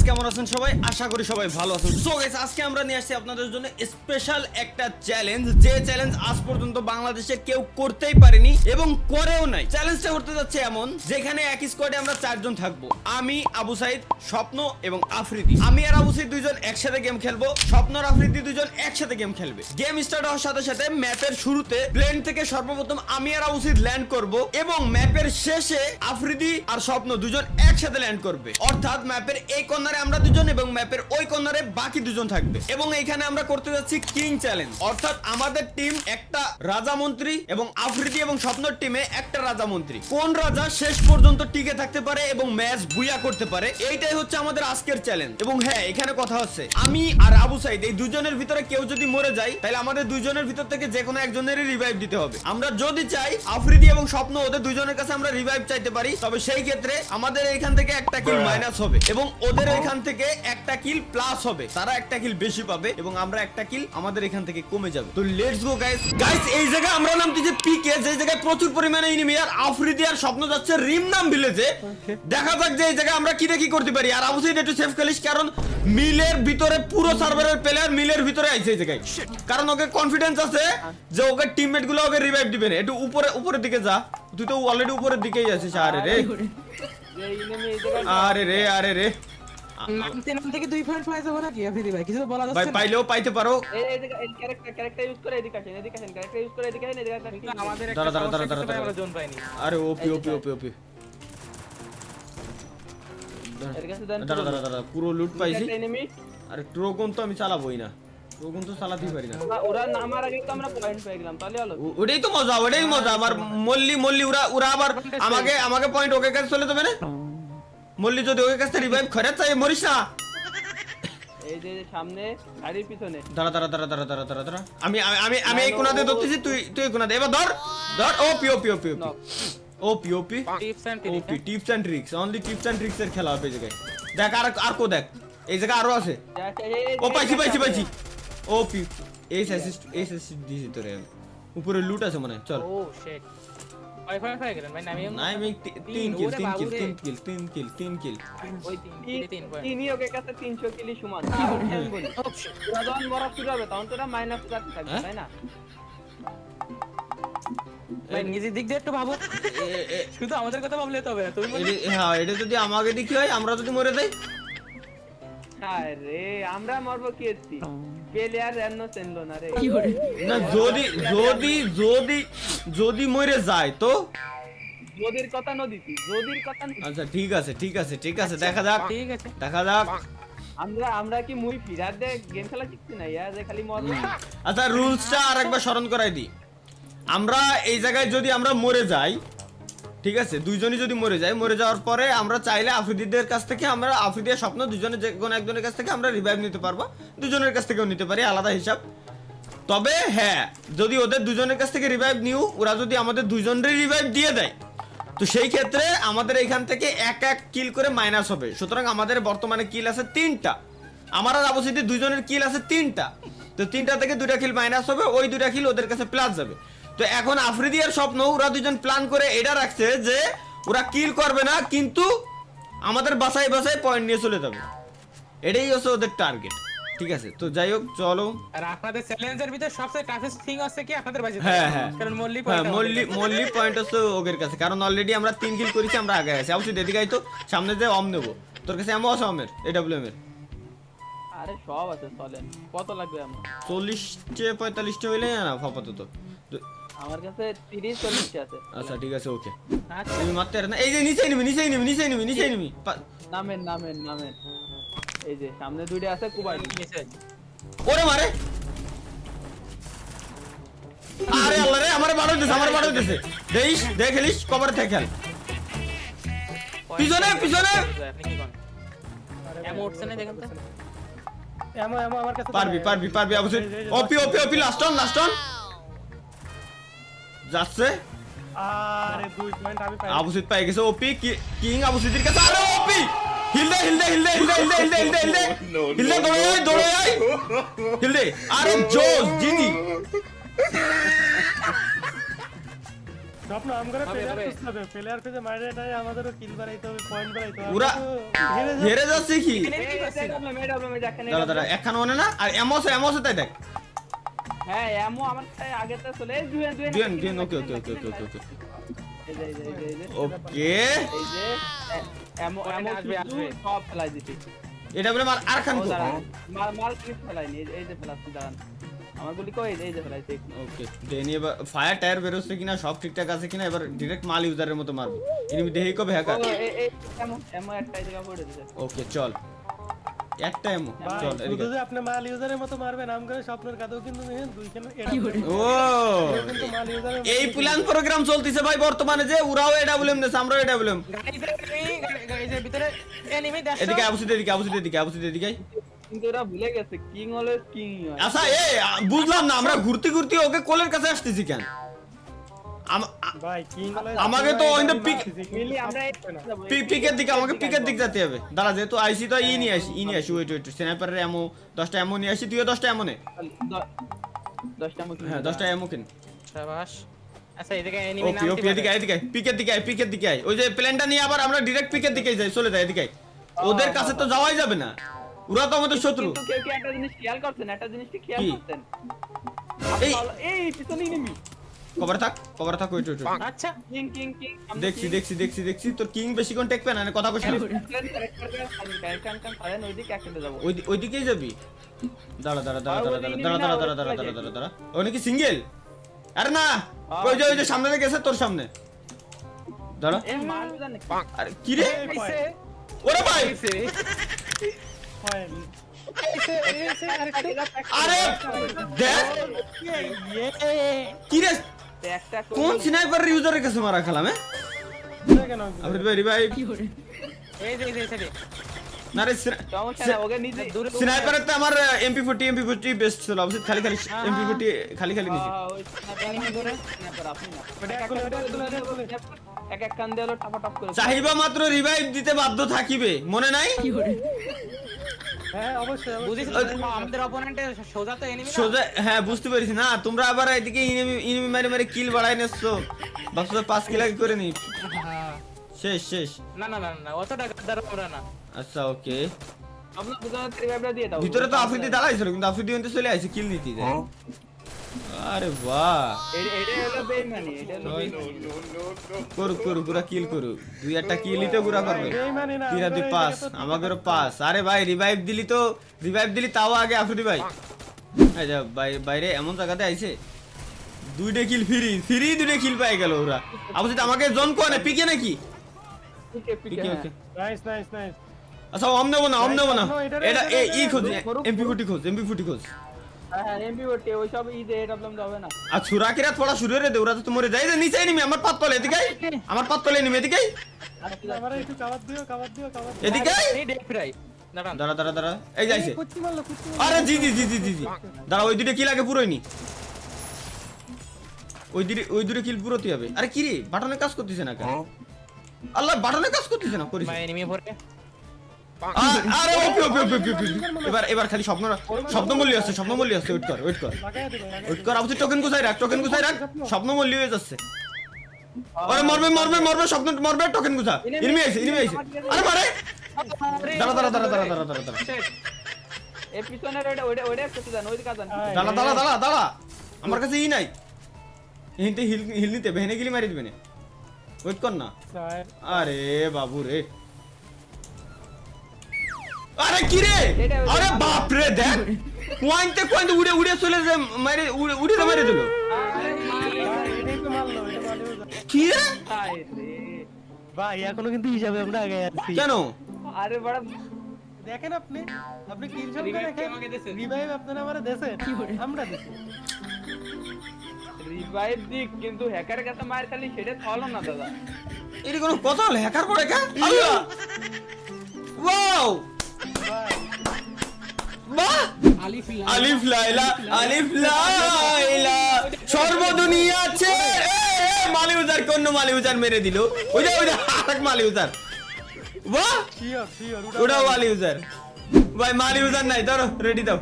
কেমন আছেন সবাই? আশা করি সবাই ভালো আছেন। সো গাইস, আজকে আমরা নিয়ে আসছি আপনাদের জন্য স্পেশাল একটা চ্যালেঞ্জ, যে চ্যালেঞ্জ আজ পর্যন্ত বাংলাদেশে কেউ করতেই পারেনি এবং করেও নাই। চ্যালেঞ্জটা করতে যাচ্ছে এমন, যেখানে এক স্কোয়াডে আমরা চারজন থাকবো। আমি, আবু সাইদ, স্বপ্ন এবং আফ্রিদি। আমি আর আবু সাইদ দুইজন একসাথে গেম খেলবো, স্বপ্ন আর আফ্রিদি দুইজন একসাথে গেম খেলবে। গেম স্টার্ট হওয়ার সাথে সাথে ম্যাপের শুরুতে প্লেন থেকে সর্বপ্রথম আমি আর আবু সাইদ ল্যান্ড করব এবং ম্যাপের শেষে আফ্রিদি আর স্বপ্ন দুজন একসাথে ল্যান্ড করবে। অর্থাৎ ম্যাপের এই কর্নারে আমরা দুজন এবং ম্যাপের ওই কর্নারে বাকি দুজন থাকবে। এবং এইখানে আমরা করতে যাচ্ছি কিং চ্যালেঞ্জ, অর্থাৎ আমাদের টিম একটা রাজা মন্ত্রী এবং আফ্রিদি এবং স্বপ্নর টিমে একটা রাজা মন্ত্রী। কোন রাজা শেষ পর্যন্ত টিকে থাকতে পারে এবং ম্যাচ বুইয়া করতে পারে, এইটাই হচ্ছে আমাদের আজকের চ্যালেঞ্জ। এবং হ্যাঁ, এখানে কথা হচ্ছে আমি আর আবু সাইদ এই দুজনের ভিতরে কেউ যদি মরে যায়, তাহলে আমাদের দুজনের ভিতর থেকে যে কোনো একজনেরই রিভাইভ দিতে হবে। আমরা যদি চাই আফ্রিদি এবং স্বপ্ন ওদের দুজনের কাছে আমরা রিভাইভ চাইতে পারি, তবে সেই ক্ষেত্রে আমাদের এইখান থেকে একটা কিল মাইনাস হবে এবং ওদের এখান থেকে একটা কিল প্লাস হবে। তারা একটা কিল বেশি পাবে এবং আমরা একটা কিল আমাদের এখান থেকে কমে যাবে। তো লেটস গো গাইস। গাইস, এই জায়গায় আমরা নামতেছি পিকে, যে জায়গায় প্রচুর পরিমাণে এনিমি। আর আফ্রিদি আর স্বপ্ন যাচ্ছে রিমনাম ভিলেজে। দেখা যাক যে এই জায়গায় আমরা কি দেখি করতে পারি। আর আবু সাইদ একটু সেফ খেলিস, কারণ মিলের ভিতরে পুরো সার্ভারের প্লেয়ার মিলের ভিতরে আইছে এই জায়গায়, কারণ ওকে কনফিডেন্স আছে যে ওকে টিমমেট গুলো ওকে রিভাইভ দিবে না। একটু উপরের দিকে যা, তুই তো অলরেডি উপরের দিকেই আছিস। আরে রে আরে রে আরে রে, নাম থেকে 2 পয়েন্ট পাই যাব না কি আফ্রিদি ভাই? কিছু বলা যাচ্ছে ভাই না? পাইলেও পাইতে পারো। এই ক্যারেক্টার ইউজ করে এদিকে আসেন ক্যারেক্টার ইউজ করে এদিকে আসেন আমাদের দাঁড়া, একটা দাঁড়া, দাঁড়া, সমস্যা দাঁড়া, আমরা জোন পাইনি। আরে ওপি ওপি ওপি ওপি, দাঁড়া দাঁড়া দাঁড়া, পুরো লুট পাইছি। আরে ট্রোগন তো আমি চালাবোই না, ট্রোগন তো চালাতেই পারি না। ওরা নামার আগে তো আমরা পয়েন্ট পেয়ে গেলাম, তাহলে হলো। ওটাই তো মজা, ওটাই মজা। আমার মল্লি ওরা আবার আমাকে পয়েন্ট ওকে কাছে চলে যাবে না। মল্লি যদি ওকে কাছে রিভাইভ করে চাই, মরিস না। এই যে সামনে গাড়ির পিছনে। দাঁড়া দাঁড়া দাঁড়া দাঁড়া দাঁড়া দাঁড়া দাঁড়া, আমি এই কোণাতে ধরতেছি, তুই এই কোণাতে। এবার ধর ধর। OP OP OP OP OP OP tips and OP tips and tricks, only tips and tricks এর খেলা হবে এই জায়গায়। দেখ আর কো দেখ, এই জায়গায় আরো আছে। ও পাইছি ওপি এইস অ্যাসিস্ট দিছি তোরে। উপরে লুট আছে মনে হয়। চল। ও শিট, ওয়াইফাই হয়ে গেলেন ভাই। নামিও না, আমি 3 কিল। ওই 3 পয়েন্ট ইনি ওকে কাছে 300 কিলি সমান। আমি বলি ওরা যখন মরা শুরু হবে তখন তোরা মাইনাস থাকবে, তাই না? ভাই নিজের দিক দিয়ে একটু ভাবো, শুধু আমাদের কথা ভাবলে তো হবে না। তুমি বলি হ্যাঁ, এটা যদি আমাকে দেখি হয়, আমরা যদি মরে যাই, আরে আমরা মরবো কি এসছি প্লেয়ার এন্ন চেনলো না রে। না যদি মরে যায় তো যদির কথা নদীতি, যদির কথা নদীতি। আচ্ছা ঠিক আছে, দেখা যাক। ঠিক আছে, দেখা যাক। আমরা কি মুই ফিরার দে গেম খেলা শিখছি না ইয়ার, যে খালি মরবো। আচ্ছা, রুলসটা আরেকবার স্মরণ করাই দিই। আমরা এই জায়গায় যদি আমরা মরে যাই, ঠিক আছে, দুইজনই যদি মরে যাওয়ার পরে আমরা চাইলে আফ্রিদিদের কাছ থেকে, আমরা আফ্রিদির স্বপ্ন দুজনে যে কোনো একজনের কাছ থেকে আমরা রিভাইভ নিতে পারবো, দুজনের কাছ থেকেও নিতে পারি, আলাদা হিসাব। তবে হ্যাঁ, যদি ওদের দুজনের কাছ থেকে রিভাইভ নিউ, ওরা যদি আমাদের দুজনেরই রিভাইভ দিয়ে দেয়, তো সেই ক্ষেত্রে আমাদের এইখান থেকে এক কিল করে মাইনাস হবে। সুতরাং আমাদের বর্তমানে কিল আছে 3টা। আমার আর আবু সাইদের দুজনের কিল আছে 3টা। তো 3টা থেকে 2টা কিল মাইনাস হবে, ওই 2টা কিল ওদের কাছে প্লাস যাবে। তো এখন আফ্রিদি আর স্বপ্ন ওরা দুজন প্ল্যান করে এটা রাখছে যে ওরা কিল করবে না, কিন্তু আমাদের বাসায় পয়েন্ট নিয়ে চলে যাবে। এটাই হচ্ছে ওদের টার্গেট। ঠিক আছে, তো যাই হোক, চলো। আর আপনাদের চ্যালেঞ্জের ভিতরে সবচেয়ে টাফেস্ট থিং হচ্ছে কি আপনাদের বাজে। হ্যাঁ, কারণ মল্লি পয়েন্ট হচ্ছে ওদের কাছে, কারণ অলরেডি আমরা 3 কিল করেছি, আমরা আগে আছি। অবশ্যই এদিকে তো সামনে যে অম নেবো। তোর কাছে এমন আছে অমের, এডব্লিউএম এর? আরে সব আছে, চলেন। কত লাগবে আমার? 40-45 হইলে না আপাতত। আমার কাছে 30-40 আছে। আচ্ছা ঠিক আছে, ওকে। আচ্ছা, তুমি মারতে না, এই যে নিচে নিবি। নামেন। এই যে সামনে দুইটা আছে, কুবাই মেসেজ ওরে মারে। আরে আল্লাহ রে, আমারে বাড়াই দিছে। দেখলিস কভারে থেকে খেল। পিছনে আপনি কি কোন এমো উঠছে না দেখেন তো। এমো আমার কাছে পারবি অবশ্যই। ওপি লাস্ট অন যাচ্ছে। আরে 2 পয়েন্ট আমি পাই। আবু সাইদ পাই গেছে। ওপি কিং আবু সাইদের কাছে। আরে ওপি হিলদে দৌড়ে আয়। হিলদে। আরে জোস জিজি। স্বপ্ন আমরা হবে, প্লেয়ার হবে। খুঁজতে হবে প্লেয়ার খুঁজে মারে এটাই আমাদেরও কিল বাড়াইতে হবে পয়েন্ট বাড়াইতে হবে ওরা হেরে যাচ্ছে কি দাঁড়া একখান মনে না আর এমস তাই দেখ হ্যাঁ এমো আমার কাছে আগে তো চলে এই দুয়েন ওকে ওকে ওকে ওকে ওকে এই যে ওকে এমো আসবে, আসবে। সব ফেলাই দিছি এটা বলে মার আর খান ও দাঁড়ান মাল কি ফেলাইনি এই যে ফেলাচ্ছি দাঁড়ান আমার গুলি কই এই যে ফেলাইছি ওকে দেন এবার ফায়ার টায়ার বেরোচ্ছে কিনা সব ঠিকঠাক আছে কিনা এবার ডাইরেক্ট মাল ইউজারের মতো মারবো এনিমি দেহেই কবে হ্যাকার এই এমো একটা জায়গা পড়ে দিছে ওকে চল একটা এমো ভাই চল শুধু এদিকে যে আপনি মাল ইউজারের মতো মারবেন আম করে স্বপ্নের কাছেও কিন্তু নেন দুইখানে এটা ও কিন্তু মাল ইউজারের এই প্ল্যান প্রোগ্রাম চলতেছে ভাই বর্তমানে যে ওরাও এটা বলেম দেশ আমরাও এটা বলেম গাইজের ভিতরে এনিমি দেখো এদিকে আবুসিতে কিন্তু ওরা ভুলে গেছে কিং অলওয়েজ কিং হয় আচ্ছা বুঝলাম না আমরা ঘুরতে ঘুরতে ওকে কোলের কাছে আসতেছি কেন ভাই কিং আমাকে তো ওইটা মিলি আমরা পিকের দিকে আমাকে পিকের দিক যেতে হবে দাঁড়া যেহেতু আইসি তো ই নিয়ে আসি ওয়েট স্নাইপারের এমো 10টা এমো নিয়ে আসি তুইও 10টা এমো নে 10টা মুখ হ্যাঁ 10টা এমো কিন শাবাশ আচ্ছা এদিকে এনিমি ওকে ওকে এদিকে পিকের দিকে আয় ওই যে প্ল্যানটা নিয়ে আবার আমরা ডাইরেক্ট পিকের দিকে যাই চলে যাই এদিকে আয়। ওদের কাছে তো যাওয়াই যাবে না ওরা তো আমাদের শত্রু কিন্তু কেউ কি একটা জিনিস খেয়াল করছেন একটা জিনিস কি খেয়াল কি? করছেন এই এই পিছনে এনিমি কভার থাক ওয়েট আচ্ছা কিং কিং কিং দেখছি তোর কিং বেশি কোন টেকবে না কথা কইছিস ওইদিকে একসাথে যাবো ওইদিকেই যাবি দাঁড়া ও নাকি সিঙ্গেল আরে না ওই যে সামনে থেকে গেছে তোর সামনে দাঁড়া এ মার জানে আরে কি রে এসে ওরে ভাই পয়েন্ট আরে দেখ কি রে একটা কোন স্নাইপার ইউজারের কাছে মারা খেলাম কেন আপনি ভাই রিভাইভ এই যে এসে না রে সমস্যা না ওকে নিজে দূরে স্নাইপারের তো আমার এমপি40 বেস্ট ছিল অবশ্যই খালি এমপি40 খালি নিছি ওই এনিমি ধরে স্ন্যাপার আপনি না এক এক কান দিয়ে হলো টাপা টাপ করে চাহিবা মাত্র রিভাইভ দিতে বাধ্য থাকিবে মনে নাই হ্যাঁ অবশ্যই বুঝিস আমাদের অপোনেন্টের সোজা তো এনিমি না সোজা হ্যাঁ বুঝতে পেরেছি না তোমরা আবার এদিকে ইনিমি মারে কিল বাড়াই নেছো ভাবছো 5 কিল আগে করে নি শেষ না অতটা গাদ্দার আমরা না আচ্ছা ওকে আপনার বুঝাতে রিভাইভটা দিয়ে দাও ভিতরে তো আফ্রিদি দাঁড়াইছিল কিন্তু আফ্রিদি অন্তে চলে আইছে কিল নিতে যায় আরে বাহ এটা হলো বেইমানি এটা হলো বেইমানি করু পুরা কিল করু দুই একটা কিলই তো পুরা করবে বেইমানি না, তিরা দুই আমরা পাস এই জায়গাতে আমাদেরও পাস আরে ভাই রিভাইভ দিলি তাও আগে আফ্রিদি ভাই এই যা বাইরে এমন জায়গাতে আইছে দুইটা কিল ফ্রি দুইটা কিল পাই গেল ওরা অবশ্যই আমাকে জন কোনে পিকে নাকি পিকে ওকে নাইস আচ্ছা অম নেব না এটা খোঁজ এমপি40 খোঁজ হ্যাঁ এমপি ওটি ওই সব ইদে এডব্লিউএম যাবে না আর ছুরাকিরা থোড়া শুরু রে দে ওরা তো মরে যাই নিচে নিমি আমার পাততলে এদিকে আমার পাততলে নিমি এদিকে আমরা একটু কাভার দিও এদিকে এই ডেক ফ্রাই দাঁড়ান দাঁড়া এই যাইছে কুচি মারলো আরে জি দাঁড়া ওই দুটো কিল আগে পুরোই নি ওই দুটো কিল পুরোতে হবে আরে কি রে বাটনে কাজ করতেছে না কেন আল্লাহ বাটনে কাজ করতেছে না করিস ভাই এনিমি পড়ে আরে ওকে এবার খালি স্বপ্নমল্লী আছে ওয়েট কর লাগাই দিবে ওয়েট কর আপনি টোকেন গুছাই রাখ স্বপ্নমল্লী হয়ে যাচ্ছে আরে মরবে স্বপ্ন মরবে টোকেন গুছা এনিমি আইছে আরে মারে দাঁড়া এ পিছনের ওইটা একটু জান ওইদিকে জান দাঁড়া আমার কাছে নাই হিলতে হিল নিতে ভেনে গিলি মারি দিবে না ওয়েট কর না স্যার আরে বাবু রে আরে কি রে আরে বাপ রে দেখ পয়েন্টে উড়ে চলে যে উড়ে মারি দিল এটাই তো মারলো এটা মারলো কি রে আরে রে ভাই এখনো কিন্তু হিসাবে আমরা আগে আছি কেন আরে বড় দেখেন আপনি কিল শট Revive দেখেন আমাকে দিছে। রিভাইভ আপনারা আমারে দেন আমরা দিছি রিভাইভ দিক কিন্তু হ্যাকারের কাছে মার খালি সেটা হলো না দাদা এর কোনো কথা হল হ্যাকার করে কে আল্লাহ ওয়াও বাহ আলিফ লাইলা সর্বদুনিয়া আছে মালি উজার মেরে দিল ওই যে আরেক মালি উজার বাহ শিওর ওটা মালি উজার ভাই মালি উজার নাই ধরো রেডি দাও